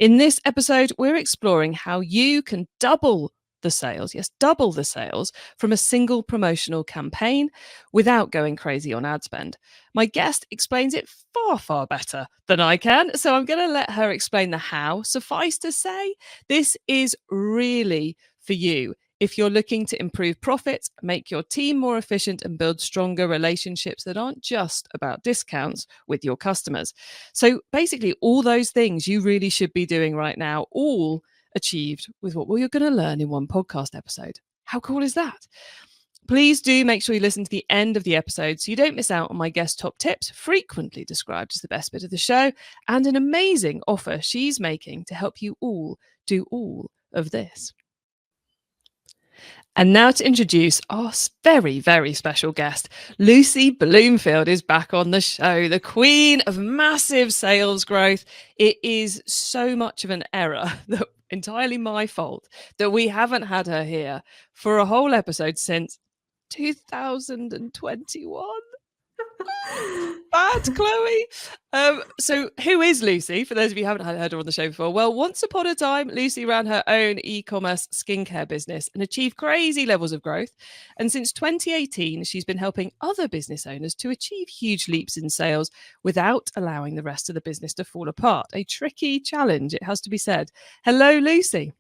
In this episode, we're exploring how you can double the sales, yes, double the sales from a single promotional campaign without going crazy on ad spend. My guest explains it far, far better than I can, so I'm going to let her explain the how. Suffice to say, this is really for you. If you're looking to improve profits, make your team more efficient, and build stronger relationships that aren't just about discounts with your customers. So basically, all those things you really should be doing right now, all achieved with what you're going to learn in one podcast episode. How cool is that? Please do make sure you listen to the end of the episode so you don't miss out on my guest's top tips, frequently described as the best bit of the show, and an amazing offer she's making to help you all do all of this. And now to introduce our very, very special guest. Lucy Bloomfield is back on the show, the queen of massive sales growth. It is so much of an error, that entirely my fault, that we haven't had her here for a whole episode since 2021. Bad, Chloë. So who is Lucy? For those of you who haven't heard her on the show before, well, once upon a time, Lucy ran her own e-commerce skincare business and achieved crazy levels of growth. And since 2018, she's been helping other business owners to achieve huge leaps in sales without allowing the rest of the business to fall apart. A tricky challenge, it has to be said. Hello, Lucy.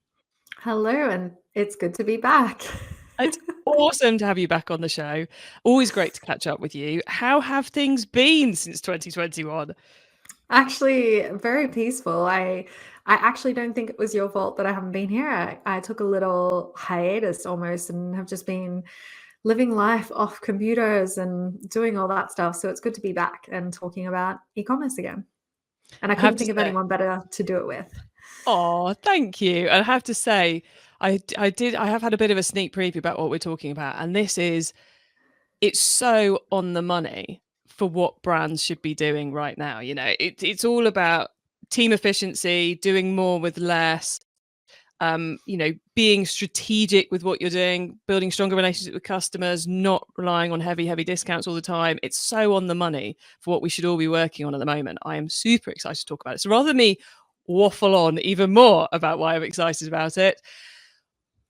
Hello, and it's good to be back. It's awesome to have you back on the show. Always great to catch up with you. How have things been since 2021? Actually, very peaceful. I actually don't think it was your fault that I haven't been here. I took a little hiatus almost and have just been living life off computers and doing all that stuff. So it's good to be back and talking about e-commerce again. And I couldn't think of anyone better to do it with. Oh, thank you. And I have to say, I have had a bit of a sneak preview about what we're talking about. And it's so on the money for what brands should be doing right now. You know, it's all about team efficiency, doing more with less, being strategic with what you're doing, building stronger relationships with customers, not relying on heavy discounts all the time. It's so on the money for what we should all be working on at the moment. I am super excited to talk about it. So rather than me waffle on even more about why I'm excited about it,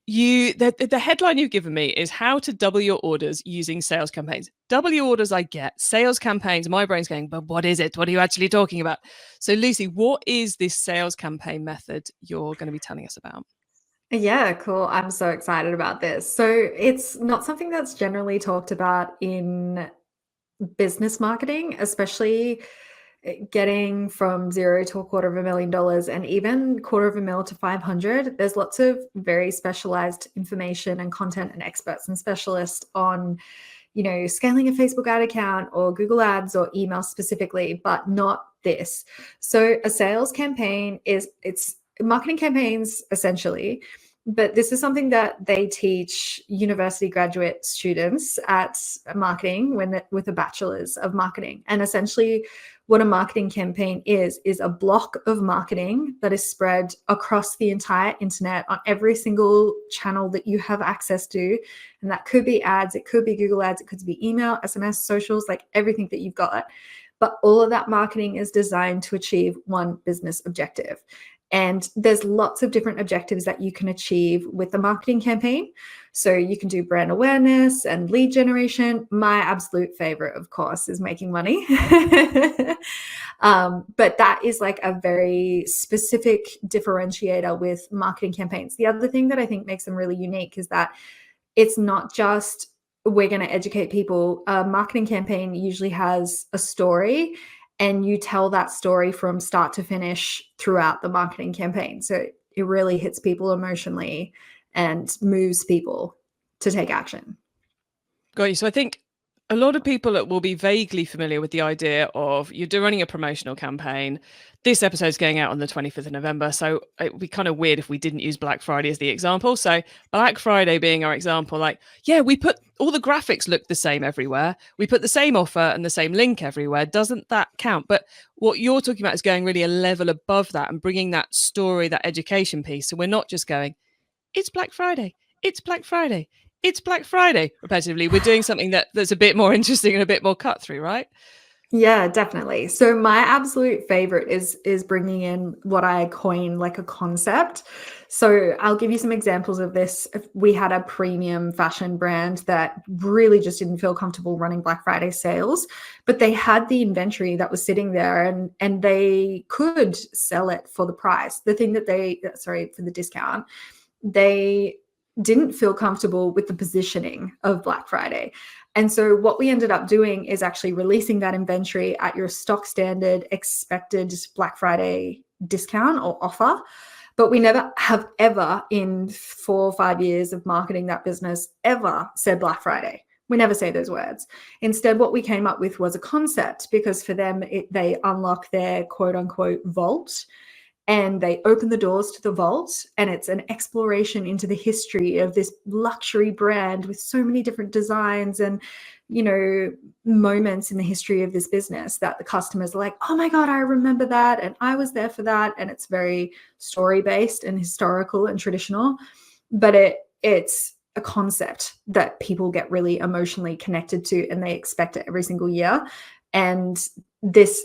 the headline you've given me is how to double your orders using sales campaigns. Double your orders, I get. Sales campaigns, my brain's going, but what is it? What are you actually talking about? So Lucy, what is this sales campaign method you're going to be telling us about? Yeah, cool. I'm so excited about this. So it's not something that's generally talked about in business marketing, especially getting from $0 to $250,000 and even $250,000 to 500. There's lots of very specialized information and content and experts and specialists on, scaling a Facebook ad account or Google Ads or email specifically, but not this. So a sales campaign it's marketing campaigns essentially. But this is something that they teach university graduate students at marketing with a bachelor's of marketing. And essentially what a marketing campaign is a block of marketing that is spread across the entire internet on every single channel that you have access to. And that could be ads, it could be Google Ads, it could be email, SMS, socials, like everything that you've got. But all of that marketing is designed to achieve one business objective. And there's lots of different objectives that you can achieve with the marketing campaign. So you can do brand awareness and lead generation. My absolute favorite, of course, is making money. But that is like a very specific differentiator with marketing campaigns. The other thing that I think makes them really unique is that it's not just we're going to educate people. A marketing campaign usually has a story, and you tell that story from start to finish throughout the marketing campaign. So it really hits people emotionally and moves people to take action. Got you. So I think a lot of people will be vaguely familiar with the idea of you're running a promotional campaign. This episode's going out on the 25th of November. So it would be kind of weird if we didn't use Black Friday as the example. So Black Friday being our example, we put all the graphics look the same everywhere. We put the same offer and the same link everywhere. Doesn't that count? But what you're talking about is going really a level above that and bringing that story, that education piece. So we're not just going, it's Black Friday. It's Black Friday. It's Black Friday repetitively. We're doing something that's a bit more interesting and a bit more cut through, right? Yeah, definitely. So my absolute favorite is bringing in what I coin like a concept. So I'll give you some examples of this. If we had a premium fashion brand that really just didn't feel comfortable running Black Friday sales, but they had the inventory that was sitting there and they could sell it for the price. The thing that for the discount, they didn't feel comfortable with the positioning of Black Friday. And so what we ended up doing is actually releasing that inventory at your stock standard expected Black Friday discount or offer. But we never have ever in 4 or 5 years of marketing that business ever said Black Friday. We never say those words. Instead, what we came up with was a concept because for them, they unlock their quote unquote vault and they open the doors to the vault, and it's an exploration into the history of this luxury brand with so many different designs and moments in the history of this business that the customers are like, oh my god, I remember that and I was there for that. And it's very story based and historical and traditional, but it's a concept that people get really emotionally connected to and they expect it every single year. And this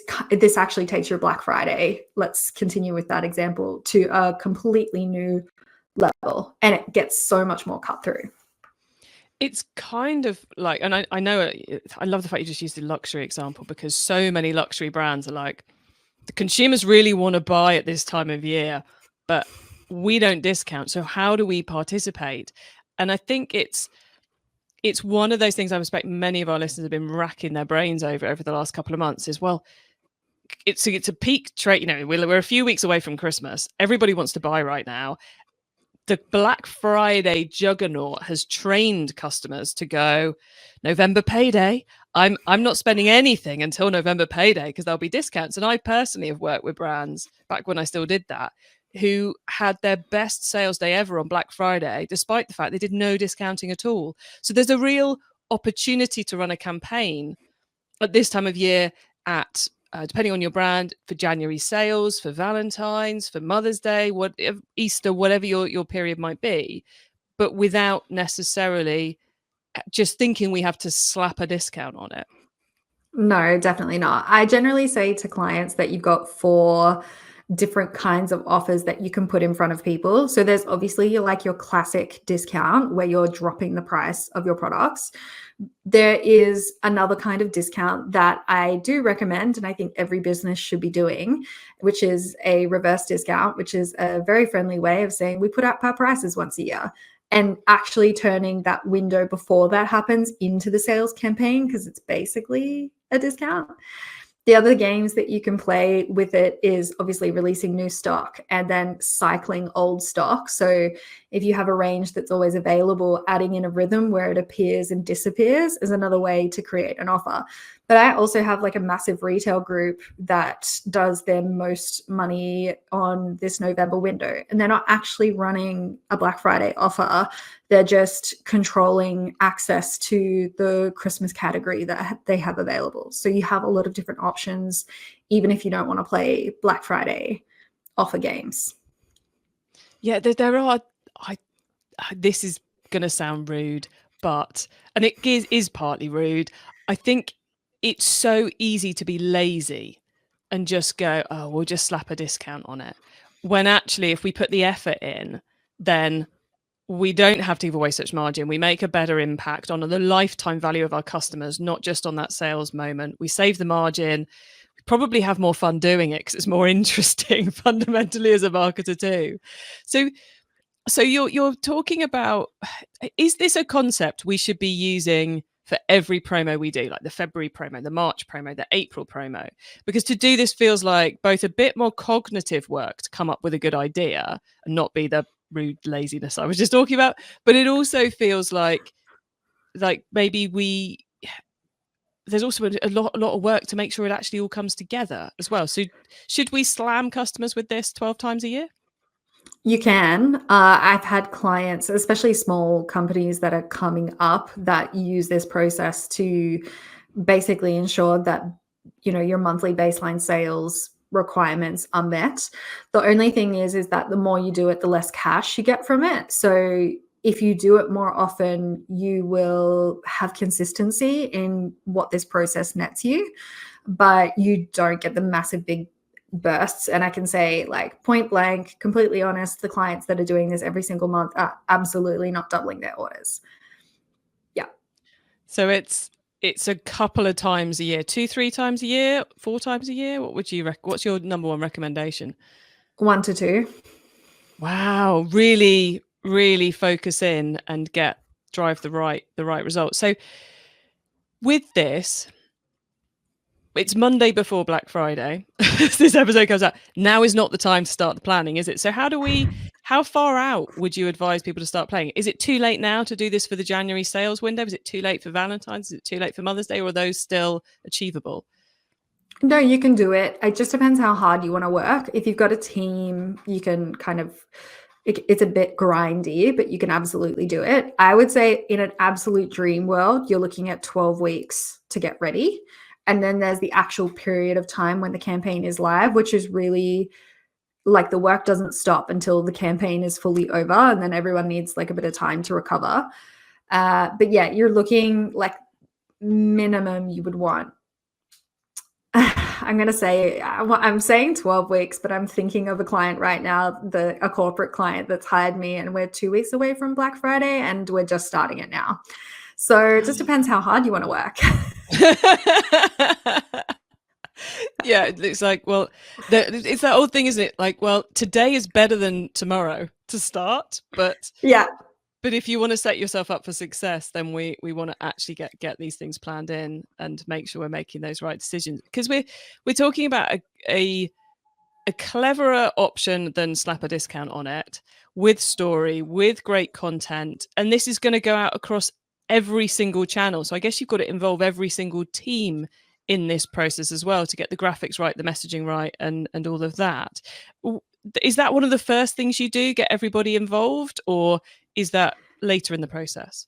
actually takes your Black Friday, let's continue with that example, to a completely new level, and it gets so much more cut through. It's kind of like, and I know, I love the fact you just used the luxury example, because so many luxury brands are like, the consumers really want to buy at this time of year, but we don't discount. So how do we participate? And I think it's one of those things I respect many of our listeners have been racking their brains over the last couple of months is, well, it's a peak trade. We're a few weeks away from Christmas. Everybody wants to buy right now. The Black Friday juggernaut has trained customers to go, November payday, I'm not spending anything until November payday because there'll be discounts. And I personally have worked with brands back when I still did that, who had their best sales day ever on Black Friday, despite the fact they did no discounting at all. So there's a real opportunity to run a campaign at this time of year at depending on your brand, for January sales, for Valentine's, for Mother's Day, Easter, whatever your period might be, but without necessarily just thinking we have to slap a discount on it. No, definitely not. I generally say to clients that you've got 4 different kinds of offers that you can put in front of people. So there's obviously your classic discount where you're dropping the price of your products. There is another kind of discount that I do recommend, and I think every business should be doing, which is a reverse discount, which is a very friendly way of saying we put up our prices once a year and actually turning that window before that happens into the sales campaign because it's basically a discount. The other games that you can play with it is obviously releasing new stock and then cycling old stock. So if you have a range that's always available, adding in a rhythm where it appears and disappears is another way to create an offer. But I also have a massive retail group that does their most money on this November window. And they're not actually running a Black Friday offer. They're just controlling access to the Christmas category that they have available. So you have a lot of different options, even if you don't want to play Black Friday offer games. Yeah, there are. This is going to sound rude, and it is partly rude. I think it's so easy to be lazy and just go, oh, we'll just slap a discount on it. When actually, if we put the effort in, then we don't have to give away such margin. We make a better impact on the lifetime value of our customers, not just on that sales moment. We save the margin. We probably have more fun doing it because it's more interesting fundamentally as a marketer too. So you're talking about, is this a concept we should be using for every promo we do, like the February promo, the March promo, the April promo? Because to do this feels like both a bit more cognitive work to come up with a good idea and not be the rude laziness I was just talking about, but it also feels like maybe there's also a lot of work to make sure it actually all comes together as well. So should we slam customers with this 12 times a year? You can. I've had clients, especially small companies that are coming up, that use this process to basically ensure that your monthly baseline sales requirements are met. The only thing is that the more you do it, the less cash you get from it. So if you do it more often, you will have consistency in what this process nets you. but you don't get the massive big bursts. And I can say, like, point blank, completely honest, the clients that are doing this every single month are absolutely not doubling their orders. Yeah. So it's a couple of times a year, 2-3 times a year, 4 times a year. What would you what's your number one recommendation? 1 to 2. Wow, really, really focus in and drive the right result. So with this, it's Monday before Black Friday. This episode comes out. Now is not the time to start the planning, is it? So how far out would you advise people to start planning? Is it too late now to do this for the January sales window? Is it too late for Valentine's? Is it too late for Mother's Day? Or are those still achievable? No, you can do it. It just depends how hard you want to work. If you've got a team, you can kind of, it's a bit grindy, but you can absolutely do it. I would say in an absolute dream world, you're looking at 12 weeks to get ready. And then there's the actual period of time when the campaign is live, which is really like the work doesn't stop until the campaign is fully over. And then everyone needs like a bit of time to recover. But yeah, you're looking like minimum you would want. I'm going to say, I'm saying 12 weeks, but I'm thinking of a client right now, a corporate client that's hired me, and we're 2 weeks away from Black Friday and we're just starting it now. So it just depends how hard you want to work. Yeah, it's like, well, it's that old thing, isn't it? Like, well, today is better than tomorrow to start, but yeah. But if you want to set yourself up for success, then we want to actually get these things planned in and make sure we're making those right decisions. Because we're talking about a cleverer option than slap a discount on it, with story, with great content. And this is going to go out across every single channel. So I guess you've got to involve every single team in this process as well to get the graphics right, the messaging right, and all of that. Is that one of the first things you do, get everybody involved, or is that later in the process?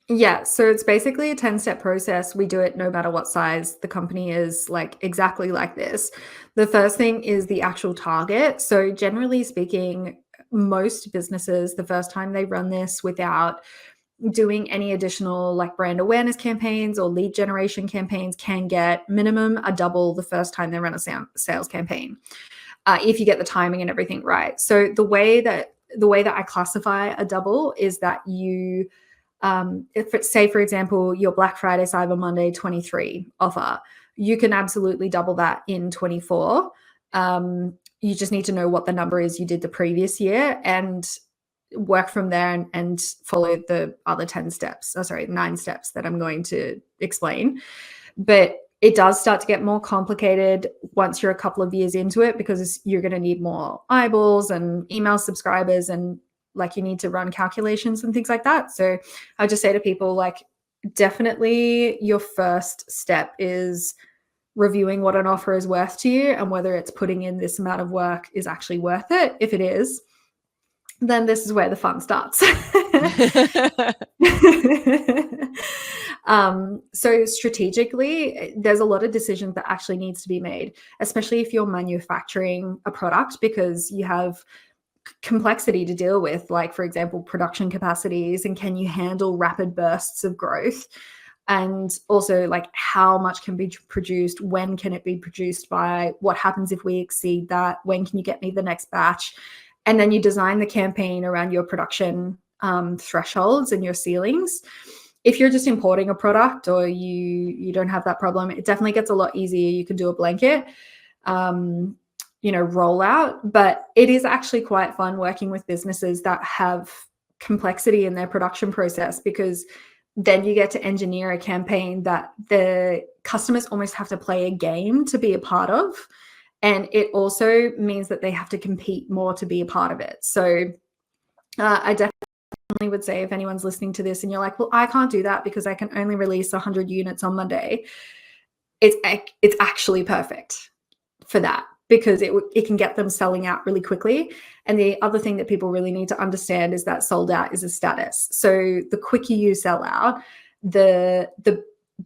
Yeah, so it's basically a 10-step process. We do it no matter what size the company is, like exactly like this. The first thing is the actual target. So generally speaking, most businesses, the first time they run this without doing any additional like brand awareness campaigns or lead generation campaigns, can get minimum a double the first time they run a sales campaign, if you get the timing and everything right. So the way that I classify a double is that you, if say for example your Black Friday Cyber Monday 23 offer, you can absolutely double that in 24. You just need to know what the number is you did the previous year and work from there and follow the other 9 steps that I'm going to explain. But it does start to get more complicated once you're a couple of years into it, because you're going to need more eyeballs and email subscribers, and like you need to run calculations and things like that. So I just say to people, like, definitely your first step is reviewing what an offer is worth to you and whether it's putting in this amount of work is actually worth it. If it is, then this is where the fun starts. So strategically, there's a lot of decisions that actually needs to be made, especially if you're manufacturing a product, because you have complexity to deal with, like, for example, production capacities, and can you handle rapid bursts of growth? And also, like, how much can be produced? When can it be produced by? What happens if we exceed that? When can you get me the next batch? And then you design the campaign around your production thresholds and your ceilings. If you're just importing a product or you don't have that problem, it definitely gets a lot easier. You can do a blanket, rollout, but it is actually quite fun working with businesses that have complexity in their production process, because then you get to engineer a campaign that the customers almost have to play a game to be a part of. And it also means that they have to compete more to be a part of it. So I definitely would say, if anyone's listening to this and you're like, well, I can't do that because I can only release 100 units on Monday, it's actually perfect for that, because it can get them selling out really quickly. And the other thing that people really need to understand is that sold out is a status. So the quicker you sell out, the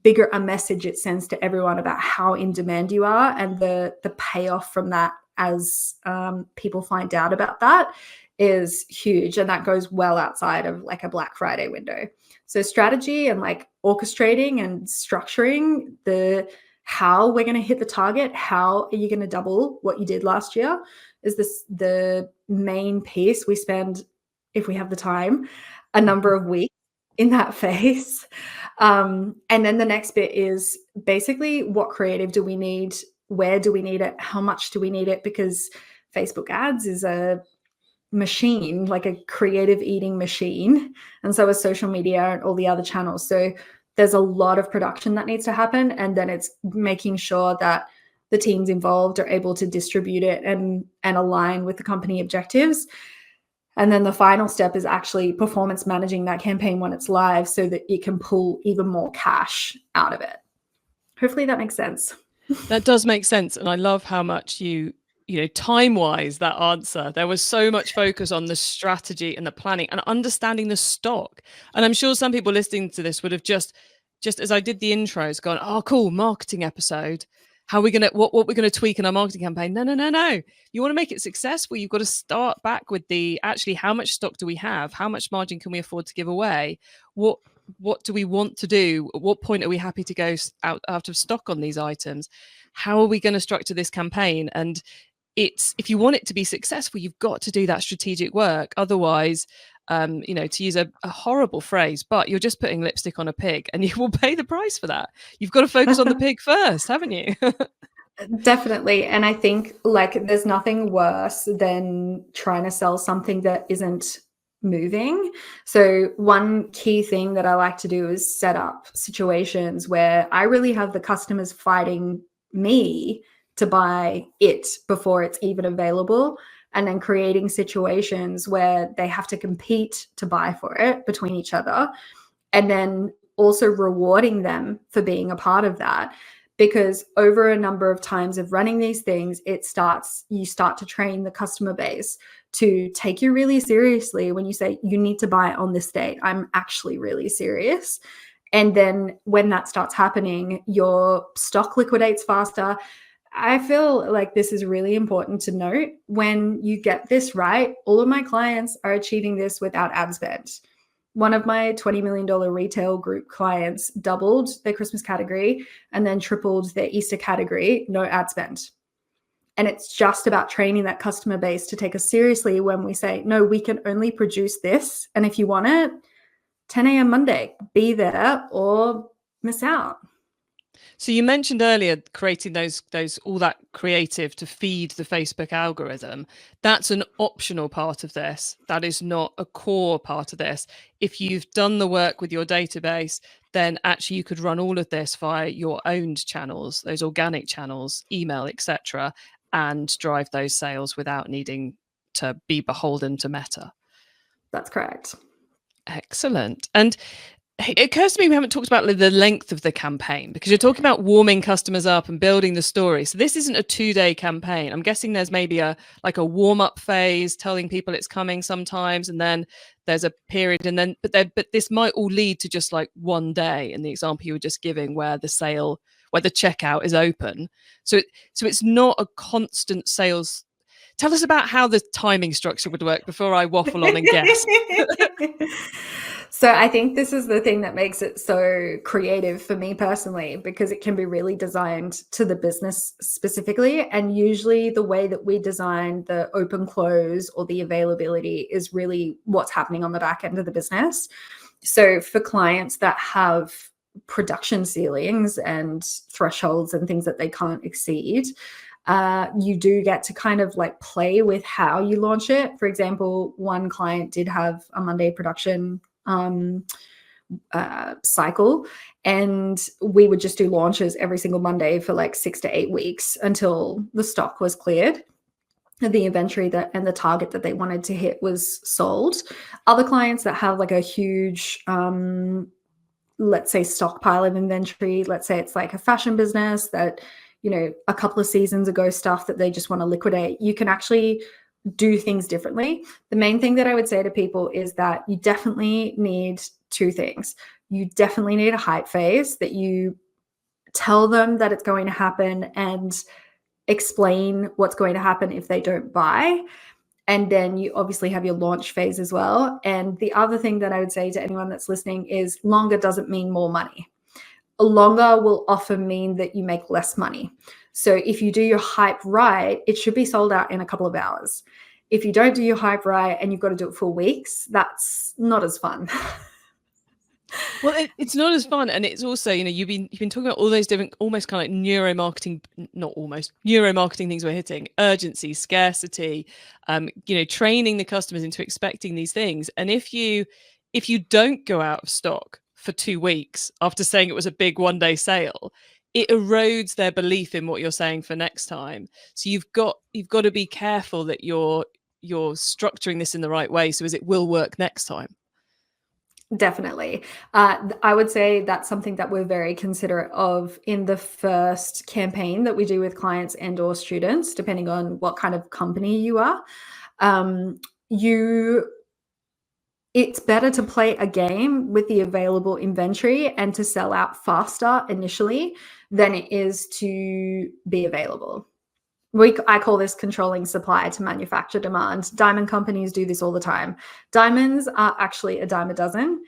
bigger a message it sends to everyone about how in demand you are, and the payoff from that as people find out about that is huge. And that goes well outside of like a Black Friday window. So strategy and like orchestrating and structuring the how we're going to hit the target. How are you going to double what you did last year? Is this the main piece? We spend, if we have the time, a number of weeks in that phase. And then the next bit is basically, what creative do we need? Where do we need it? How much do we need it? Because Facebook ads is a machine, like a creative eating machine. And so is social media and all the other channels. So there's a lot of production that needs to happen. And then it's making sure that the teams involved are able to distribute it and align with the company objectives. And then the final step is actually performance managing that campaign when it's live so that you can pull even more cash out of it. Hopefully that makes sense. That does make sense. And I love how much you know, time-wise, that answer, there was so much focus on the strategy and the planning and understanding the stock. And I'm sure some people listening to this would have just as I did the intros gone, oh, cool, marketing episode. How are we going to, what we're going to tweak in our marketing campaign? No. You want to make it successful, you've got to start back with the, actually, how much stock do we have? How much margin can we afford to give away? What do we want to do? At what point are we happy to go out of stock on these items? How are we going to structure this campaign? And it's, if you want it to be successful, you've got to do that strategic work. Otherwise, you know, to use a horrible phrase, but you're just putting lipstick on a pig and you will pay the price for that. You've got to focus on the pig first, haven't you? Definitely. And I think like there's nothing worse than trying to sell something that isn't moving. So one key thing that I like to do is set up situations where I really have the customers fighting me to buy it before it's even available, and then creating situations where they have to compete to buy for it between each other, and then also rewarding them for being a part of that. Because over a number of times of running these things, you start to train the customer base to take you really seriously. When you say you need to buy it on this date, I'm actually really serious. And then when that starts happening, your stock liquidates faster. I feel like this is really important to note. When you get this right, all of my clients are achieving this without ad spend. One of my $20 million retail group clients doubled their Christmas category and then tripled their Easter category, no ad spend. And it's just about training that customer base to take us seriously when we say, no, we can only produce this. And if you want it, 10 a.m. Monday, be there or miss out. So you mentioned earlier creating those all that creative to feed the Facebook algorithm. That's an optional part of this. That is not a core part of this. If you've done the work with your database, then actually you could run all of this via your owned channels, those organic channels, email, etc., and drive those sales without needing to be beholden to Meta. That's correct. Excellent. And it occurs to me we haven't talked about the length of the campaign, because you're talking about warming customers up and building the story. So this isn't a 2-day campaign. I'm guessing there's maybe a warm-up phase, telling people it's coming sometimes, and then there's a period, and then but this might all lead to just like one day in the example you were just giving, where the checkout is open. So it's not a constant sales. Tell us about how the timing structure would work before I waffle on and guess. So I think this is the thing that makes it so creative for me personally, because it can be really designed to the business specifically. And usually the way that we design the open close or the availability is really what's happening on the back end of the business. So for clients that have production ceilings and thresholds and things that they can't exceed, you do get to kind of like play with how you launch it. For example, one client did have a Monday production cycle, and we would just do launches every single Monday for like 6 to 8 weeks until the stock was cleared, the inventory and the target that they wanted to hit was sold. Other clients that have like a huge let's say stockpile of inventory, let's say it's like a fashion business that, you know, a couple of seasons ago stuff that they just want to liquidate, you can actually do things differently. The main thing that I would say to people is that you definitely need 2 things. You definitely need a hype phase that you tell them that it's going to happen and explain what's going to happen if they don't buy. And then you obviously have your launch phase as well. And the other thing that I would say to anyone that's listening is longer doesn't mean more money. longer will often mean that you make less money. So if you do your hype right, it should be sold out in a couple of hours. If you don't do your hype right and you've got to do it for weeks, that's not as fun. Well, it's not as fun, and it's also, you've been talking about all those different, almost kind of like neuromarketing, not almost neuromarketing things we're hitting: urgency, scarcity, training the customers into expecting these things. And if you don't go out of stock for 2 weeks after saying it was a big one-day sale, it erodes their belief in what you're saying for next time. So you've got to be careful that you're structuring this in the right way, so as it will work next time. Definitely. I would say that's something that we're very considerate of in the first campaign that we do with clients and or students, depending on what kind of company you are. It's better to play a game with the available inventory and to sell out faster initially than it is to be available. I call this controlling supply to manufacture demand. Diamond companies do this all the time. Diamonds are actually a dime a dozen.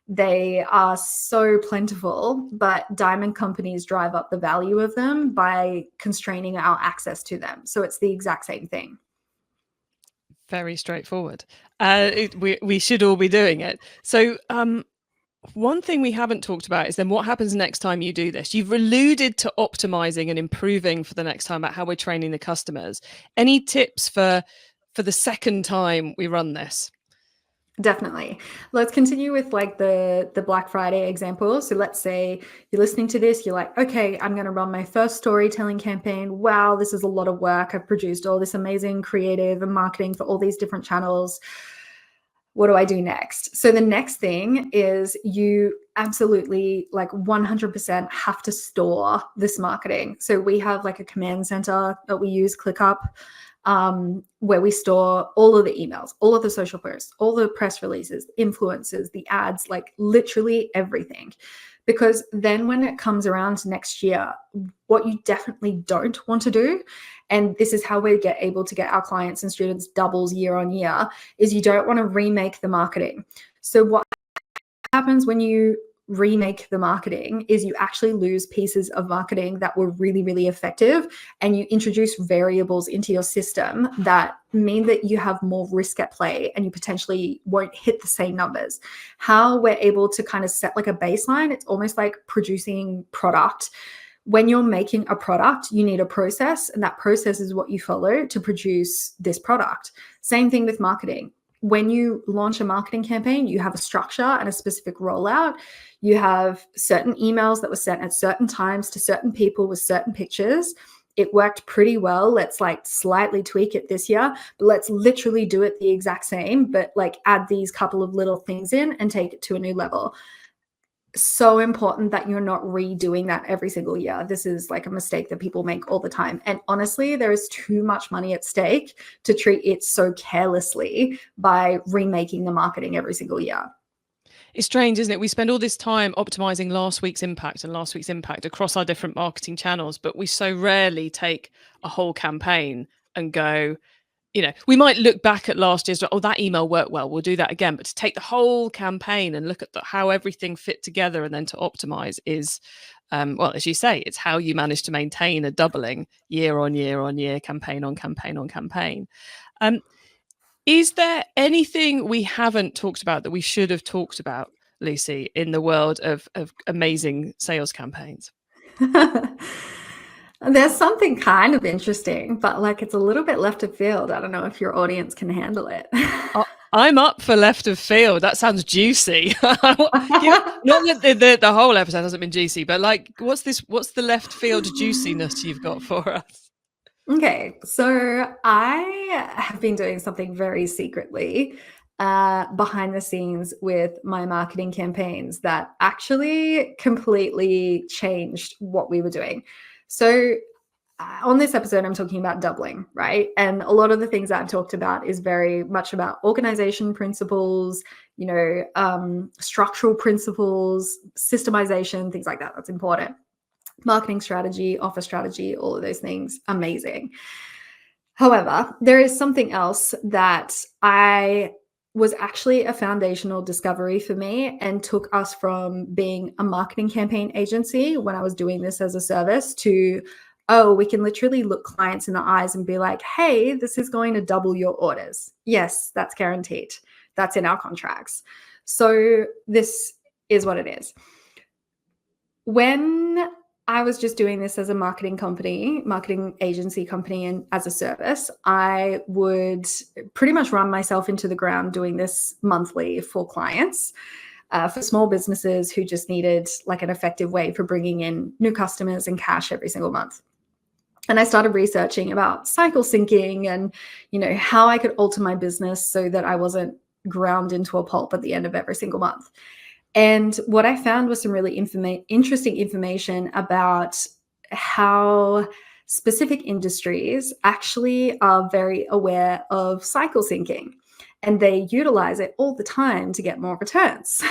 They are so plentiful, but diamond companies drive up the value of them by constraining our access to them. So it's the exact same thing. Very straightforward. We should all be doing it. So one thing we haven't talked about is then what happens next time you do this. You've alluded to optimizing and improving for the next time about how we're training the customers. Any tips for the second time we run this? Definitely. Let's continue with like the Black Friday example. So let's say you're listening to this, you're like, okay, I'm going to run my first storytelling campaign. Wow, this is a lot of work. I've produced all this amazing creative and marketing for all these different channels. What do I do next? So the next thing is you absolutely like 100% have to store this marketing. So we have like a command center that we use, ClickUp, where we store all of the emails, all of the social posts, all the press releases, influencers, the ads, like literally everything. Because then when it comes around next year, what you definitely don't want to do, and this is how we get able to get our clients and students doubles year on year, is you don't want to remake the marketing. So what happens when you remake the marketing is you actually lose pieces of marketing that were really, really effective, and you introduce variables into your system that mean that you have more risk at play and you potentially won't hit the same numbers. How we're able to kind of set like a baseline, it's almost like producing product. When you're making a product, you need a process, and that process is what you follow to produce this product. Same thing with marketing. When you launch a marketing campaign, you have a structure and a specific rollout. You have certain emails that were sent at certain times to certain people with certain pictures. It worked pretty well. Let's like slightly tweak it this year, but let's literally do it the exact same, but like add these couple of little things in and take it to a new level. So important that you're not redoing that every single year. This is like a mistake that people make all the time. And honestly, there is too much money at stake to treat it so carelessly by remaking the marketing every single year. It's strange, isn't it? We spend all this time optimizing last week's impact across our different marketing channels, but we so rarely take a whole campaign and go, we might look back at last year's, oh, that email worked well, we'll do that again. But to take the whole campaign and look at how everything fit together and then to optimize is, well, as you say, it's how you manage to maintain a doubling year on year on year, campaign on campaign on campaign. Is there anything we haven't talked about that we should have talked about, Lucy, in the world of amazing sales campaigns? There's something kind of interesting, but like it's a little bit left of field. I don't know if your audience can handle it. I'm up for left of field. That sounds juicy. Not that the whole episode hasn't been juicy, but like, what's the left field juiciness you've got for us? Okay, so I have been doing something very secretly behind the scenes with my marketing campaigns that actually completely changed what we were doing. So on this episode, I'm talking about doubling, right? And a lot of the things that I've talked about is very much about organization principles, structural principles, systemization, things like that. That's important. Marketing strategy, offer strategy, all of those things, amazing. However, there is something else that I was actually a foundational discovery for me and took us from being a marketing campaign agency when I was doing this as a service to, oh, we can literally look clients in the eyes and be like, hey, this is going to double your orders. Yes, that's guaranteed. That's in our contracts. So this is what it is. When I was just doing this as a marketing agency company, and as a service, I would pretty much run myself into the ground doing this monthly for clients, for small businesses who just needed like an effective way for bringing in new customers and cash every single month. And I started researching about cycle syncing and, how I could alter my business so that I wasn't ground into a pulp at the end of every single month. And what I found was some really interesting information about how specific industries actually are very aware of cycle syncing, and they utilize it all the time to get more returns.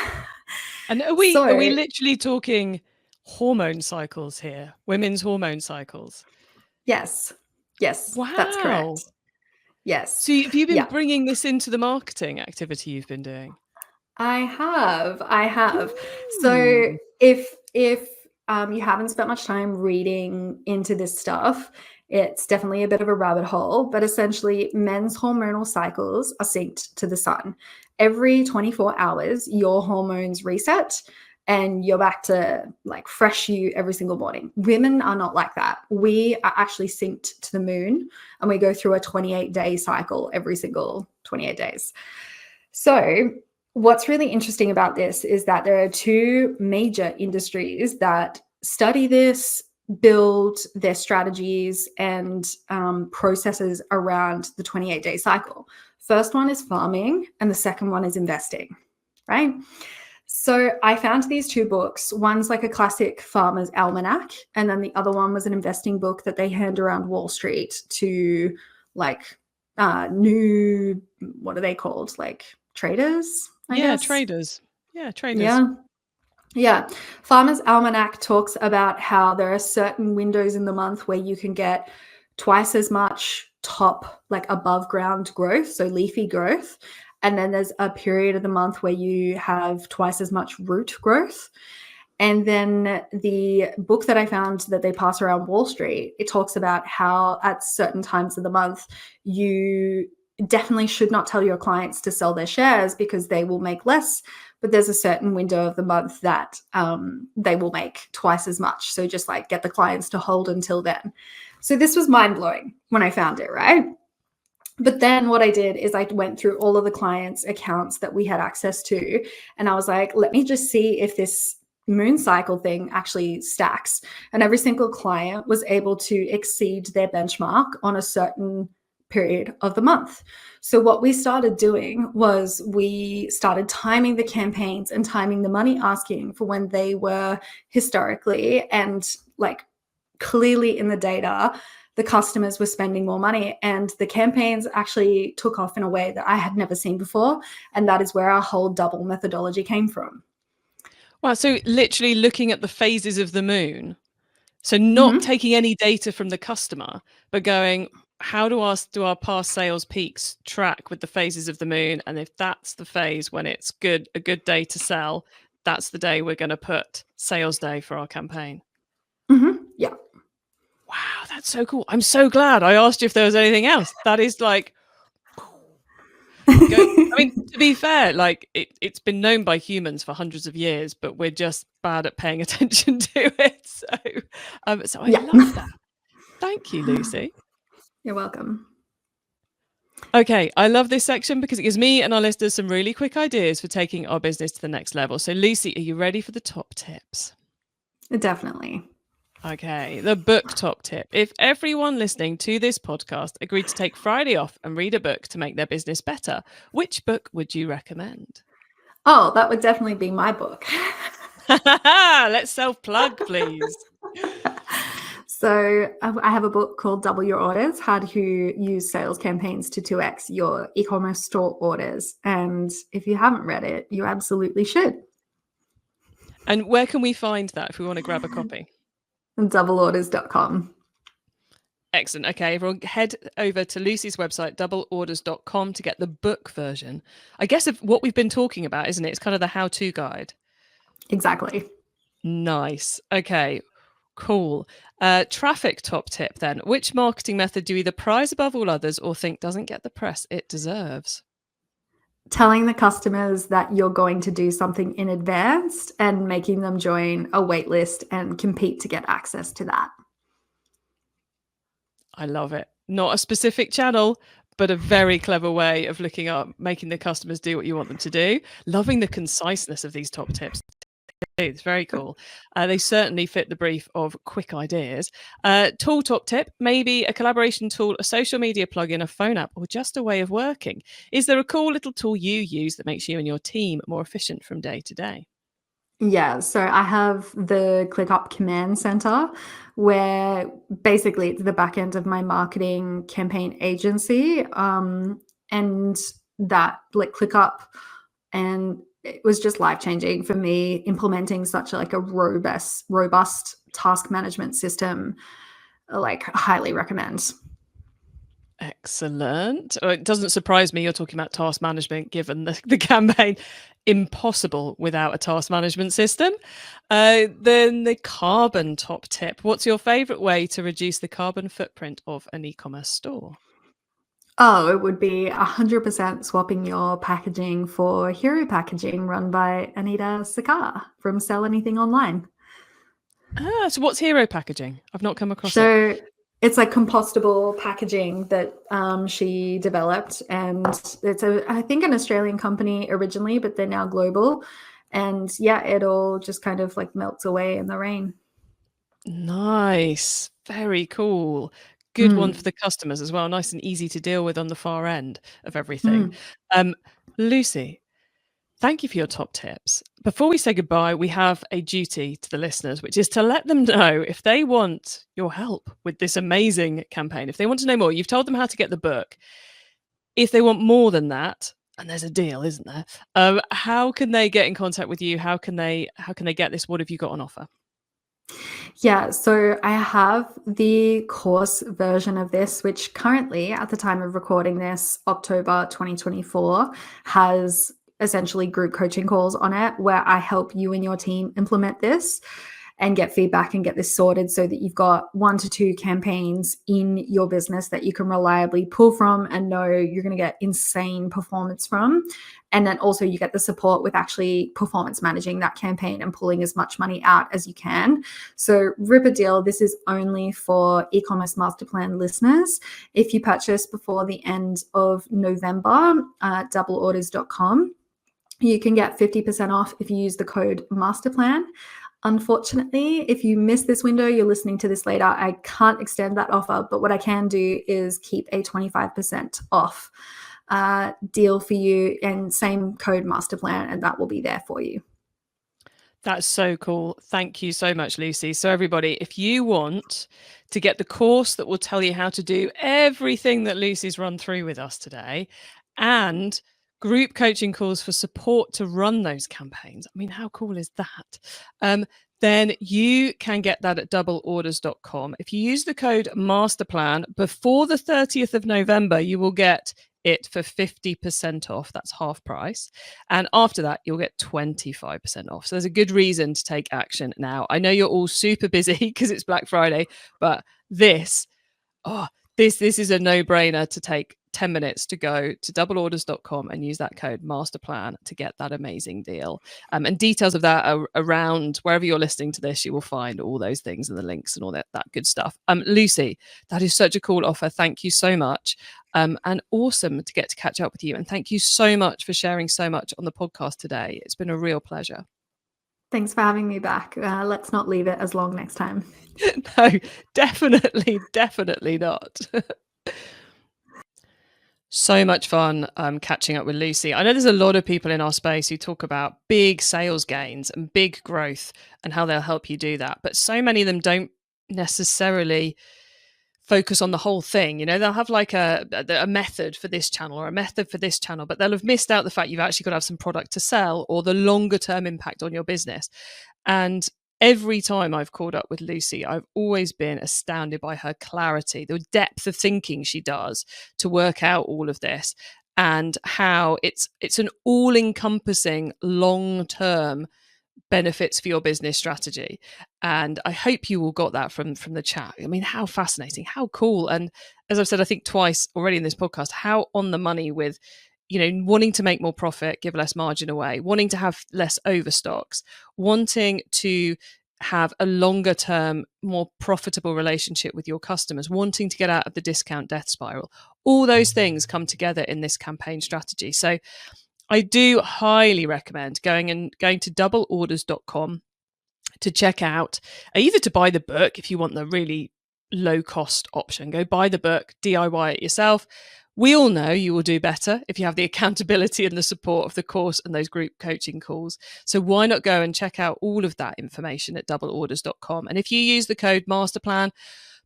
And are we literally talking hormone cycles here? Women's hormone cycles? Yes. Yes. Wow. That's correct. Yes. So have you been bringing this into the marketing activity you've been doing? I have. So if you haven't spent much time reading into this stuff, it's definitely a bit of a rabbit hole, but essentially men's hormonal cycles are synced to the sun. Every 24 hours, your hormones reset and you're back to like fresh you every single morning. Women are not like that. We are actually synced to the moon, and we go through a 28-day cycle every single 28 days. So what's really interesting about this is that there are two major industries that study this, build their strategies and processes around the 28-day cycle. First one is farming, and the second one is investing, right? So I found these two books. One's like a classic farmer's almanac, and then the other one was an investing book that they hand around Wall Street to like new, what are they called? Like traders, I guess. Traders. Yeah, traders. Yeah. Farmer's Almanac talks about how there are certain windows in the month where you can get twice as much top, like above ground growth, so leafy growth. And then there's a period of the month where you have twice as much root growth. And then the book that I found that they pass around Wall Street, it talks about how at certain times of the month, you definitely should not tell your clients to sell their shares because they will make less, but there's a certain window of the month that they will make twice as much. So just like get the clients to hold until then. So this was mind-blowing when I found it, right? But then what I did is I went through all of the clients' accounts that we had access to, and I was like, let me just see if this moon cycle thing actually stacks. And every single client was able to exceed their benchmark on a certain period of the month. So what we started doing was we started timing the campaigns and timing the money asking for when they were historically and like clearly in the data, the customers were spending more money, and the campaigns actually took off in a way that I had never seen before. And that is where our whole double methodology came from. Wow. So literally looking at the phases of the moon. So not taking any data from the customer, but going, how do our past sales peaks track with the phases of the moon? And if that's the phase when it's a good day to sell, that's the day we're going to put sales day for our campaign. Yeah. Wow, that's so cool. I'm so glad I asked you if there was anything else. That is like, I mean, to be fair, like it's been known by humans for hundreds of years, but we're just bad at paying attention to it. So I love that. Thank you, Lucy. You're welcome. Okay, I love this section because it gives me and our listeners some really quick ideas for taking our business to the next level. So Lucy, are you ready for the top tips? Definitely. Okay, the book top tip. If everyone listening to this podcast agreed to take Friday off and read a book to make their business better, which book would you recommend? Oh, that would definitely be my book. Let's self-plug, please. So I have a book called Double Your Orders, How to Use Sales Campaigns to 2x Your E-commerce Store Orders. And if you haven't read it, you absolutely should. And where can we find that if we want to grab a copy? Doubleorders.com. Excellent. Okay, everyone head over to Lucy's website, doubleorders.com, to get the book version. I guess of what we've been talking about, isn't it? It's kind of the how-to guide. Exactly. Nice. Okay, cool. Traffic top tip then. Which marketing method do you either prize above all others or think doesn't get the press it deserves? Telling the customers that you're going to do something in advance and making them join a wait list and compete to get access to that. I love it. Not a specific channel, but a very clever way of looking up, making the customers do what you want them to do. Loving the conciseness of these top tips. It's very cool. They certainly fit the brief of quick ideas. Tool top tip, maybe a collaboration tool, a social media plugin, a phone app, or just a way of working. Is there a cool little tool you use that makes you and your team more efficient from day to day? Yeah, so I have the ClickUp Command Center, where basically it's the back end of my marketing campaign agency. And that, like, ClickUp, and it was just life changing for me implementing such a, like, a robust task management system. Like, highly recommend. Excellent. It doesn't surprise me you're talking about task management, given the campaign. Impossible without a task management system. Then the carbon top tip. What's your favorite way to reduce the carbon footprint of an e-commerce store? Oh, it would be 100% swapping your packaging for Hero Packaging, run by Anita Sakar from Sell Anything Online. So what's hero packaging? I've not come across it. So it's like compostable packaging that she developed, and it's I think an Australian company originally, but they're now global. And yeah, it all just kind of like melts away in the rain. Nice. Very cool. Good one for Mm. the customers as well. Nice and easy to deal with on the far end of everything. Mm. Um, Lucy, thank you for your top tips. Before we say goodbye, we have a duty to the listeners, which is to let them know if they want your help with this amazing campaign. If they want to know more, you've told them how to get the book. If they want more than that, and there's a deal, isn't there? How can they get in contact with you? How can they get this? What have you got on offer? Yeah, so I have the course version of this, which currently, at the time of recording this, October 2024, has essentially group coaching calls on it where I help you and your team implement this and get feedback and get this sorted so that you've got 1 to 2 campaigns in your business that you can reliably pull from and know you're going to get insane performance from. And then also you get the support with actually performance managing that campaign and pulling as much money out as you can. So rip a deal. This is only for e-commerce master plan listeners. If you purchase before the end of November at doubleorders.com, you can get 50% off if you use the code masterplan. Unfortunately, if you miss this window, you're listening to this later, I can't extend that offer, but what I can do is keep a 25% off deal for you, and same code masterplan, and that will be there for you. That's so cool. Thank you so much, Lucy. So everybody, if you want to get the course that will tell you how to do everything that Lucy's run through with us today, and group coaching calls for support to run those campaigns, I mean, how cool is that? Then you can get that at doubleorders.com. If you use the code masterplan before the 30th of November, you will get it for 50% off. That's half price. And after that, you'll get 25% off. So there's a good reason to take action now. I know you're all super busy because it's Black Friday, but this is a no-brainer to take 10 minutes to go to doubleorders.com and use that code masterplan to get that amazing deal. And details of that are around wherever you're listening to this. You will find all those things and the links and all that good stuff. Lucy, that is such a cool offer. Thank you so much. And awesome to get to catch up with you. And thank you so much for sharing so much on the podcast today. It's been a real pleasure. Thanks for having me back. Let's not leave it as long next time. No, definitely not. So much fun catching up with Lucy. I know there's a lot of people in our space who talk about big sales gains and big growth and how they'll help you do that. But so many of them don't necessarily focus on the whole thing. You know, they'll have like a method for this channel or a method for this channel, but they'll have missed out the fact you've actually got to have some product to sell or the longer term impact on your business. And every time I've caught up with Lucy, I've always been astounded by her clarity, the depth of thinking she does to work out all of this, and how it's an all-encompassing long-term benefits for your business strategy. And I hope you all got that from the chat. I mean, how fascinating, how cool. And as I've said, I think twice already in this podcast, how on the money with, wanting to make more profit, give less margin away, wanting to have less overstocks, wanting to have a longer term, more profitable relationship with your customers, wanting to get out of the discount death spiral. All those things come together in this campaign strategy. So I do highly recommend going to doubleorders.com to check out, either to buy the book if you want the really low cost option. Go buy the book, DIY it yourself. We all know you will do better if you have the accountability and the support of the course and those group coaching calls. So why not go and check out all of that information at doubleorders.com? And if you use the code MASTERPLAN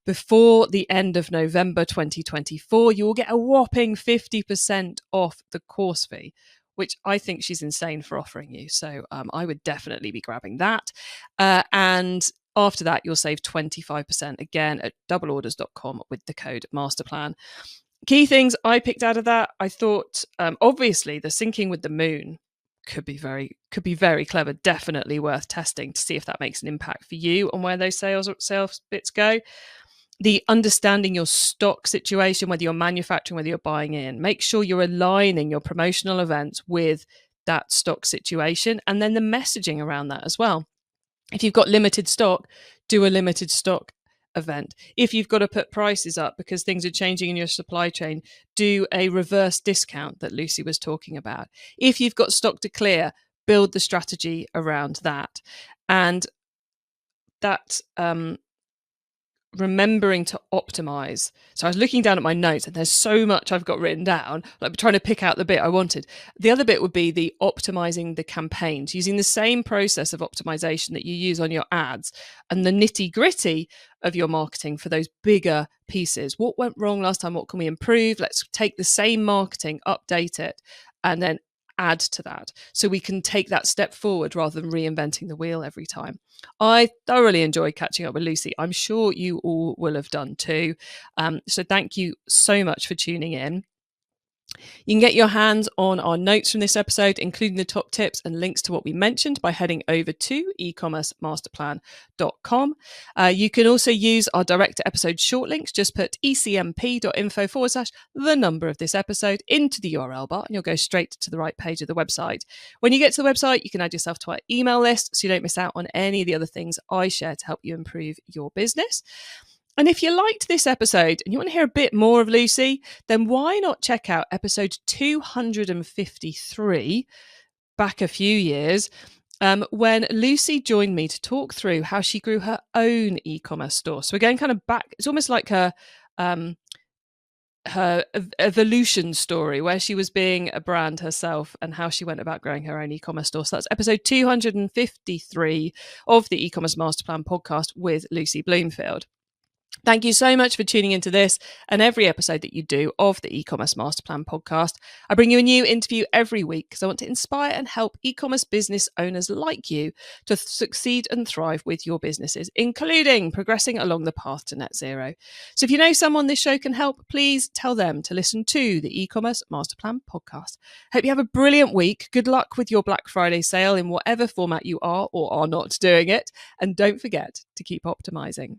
before the end of November 2024, you will get a whopping 50% off the course fee, which I think she's insane for offering you. So I would definitely be grabbing that. And after that, you'll save 25% again at doubleorders.com with the code MASTERPLAN. Key things I picked out of that, I thought, obviously, the syncing with the moon could be very clever. Definitely worth testing to see if that makes an impact for you on where those sales bits go. The understanding your stock situation, whether you're manufacturing, whether you're buying in, make sure you're aligning your promotional events with that stock situation, and then the messaging around that as well. If you've got limited stock, do a limited stock event. If you've got to put prices up because things are changing in your supply chain, do a reverse discount that Lucy was talking about. If you've got stock to clear, build the strategy around that. And that remembering to optimize. So I was looking down at my notes and there's so much I've got written down, like trying to pick out the bit I wanted. The other bit would be the optimizing the campaigns, using the same process of optimization that you use on your ads and the nitty gritty of your marketing for those bigger pieces. What went wrong last time? What can we improve? Let's take the same marketing, update it, and then add to that so we can take that step forward rather than reinventing the wheel every time. I thoroughly enjoyed catching up with Lucy. I'm sure you all will have done too. So thank you so much for tuning in. You can get your hands on our notes from this episode, including the top tips and links to what we mentioned, by heading over to ecommercemasterplan.com. You can also use our direct episode short links. Just put ecmp.info/the number of this episode into the URL bar and you'll go straight to the right page of the website. When you get to the website, you can add yourself to our email list so you don't miss out on any of the other things I share to help you improve your business. And if you liked this episode and you want to hear a bit more of Lucy, then why not check out episode 253, back a few years, when Lucy joined me to talk through how she grew her own e-commerce store. So we're going kind of back. It's almost like her evolution story where she was being a brand herself and how she went about growing her own e-commerce store. So that's episode 253 of the e-commerce master plan podcast with Lucy Bloomfield. Thank you so much for tuning into this and every episode that you do of the e-commerce master plan podcast. I bring you a new interview every week because I want to inspire and help e-commerce business owners like you to succeed and thrive with your businesses, including progressing along the path to net zero. So if you know someone this show can help, please tell them to listen to the e-commerce master plan podcast. Hope you have a brilliant week. Good luck with your Black Friday sale in whatever format you are or are not doing it. And don't forget to keep optimizing.